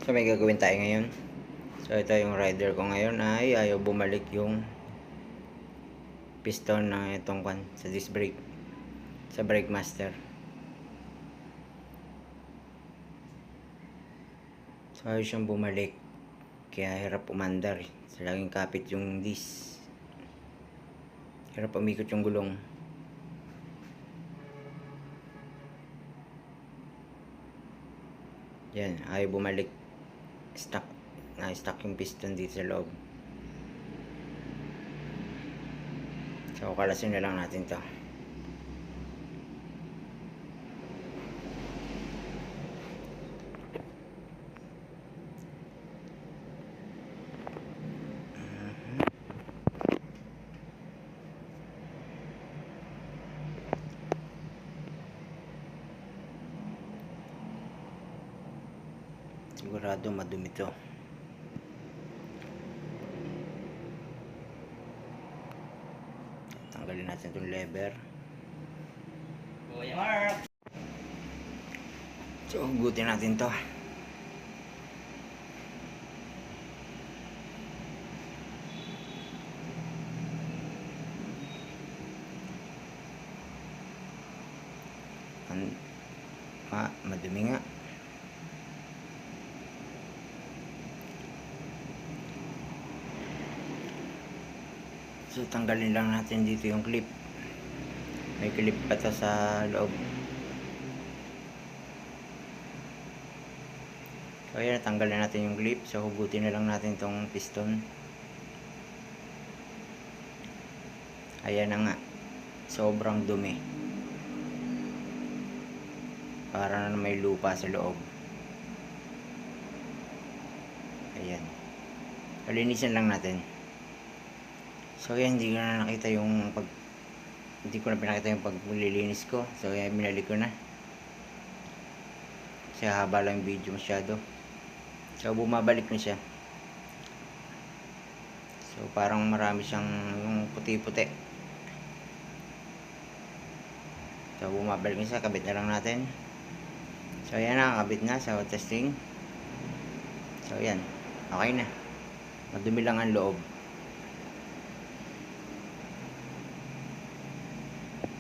So may gagawin tayo ngayon. So ito yung rider ko ngayon ay ayaw bumalik yung piston ng itong sa disc brake, sa brake master. So ayaw siyang bumalik, kaya hirap umandar. So laging kapit yung disc, hirap umikot yung gulong. Yan, ayaw bumalik. Stuck yung piston dito sa loob. So kalasin na lang natin to. Sigurado madumi to. Tanggalin natin itong lever. Kuya Mark! So hugutin natin to. Madumi nga. So tanggalin lang natin dito yung clip. May clip pa to sa loob. So ayan, tanggalin natin yung clip. So hugutin na lang natin tong piston. Ayan na nga, sobrang dumi, para na may lupa sa loob. Ayan, palinisan lang natin. So ayan, hindi ko na pinakita yung paglilinis ko. So ayan, binalik ko na kasi haba lang yung video masyado. So bumabalik na siya. So parang marami siyang yung puti-puti. So bumabalik na siya, kabit na lang natin. So ayan na, kabit na sa testing. So ayan, okay na. Madumi lang ang loob.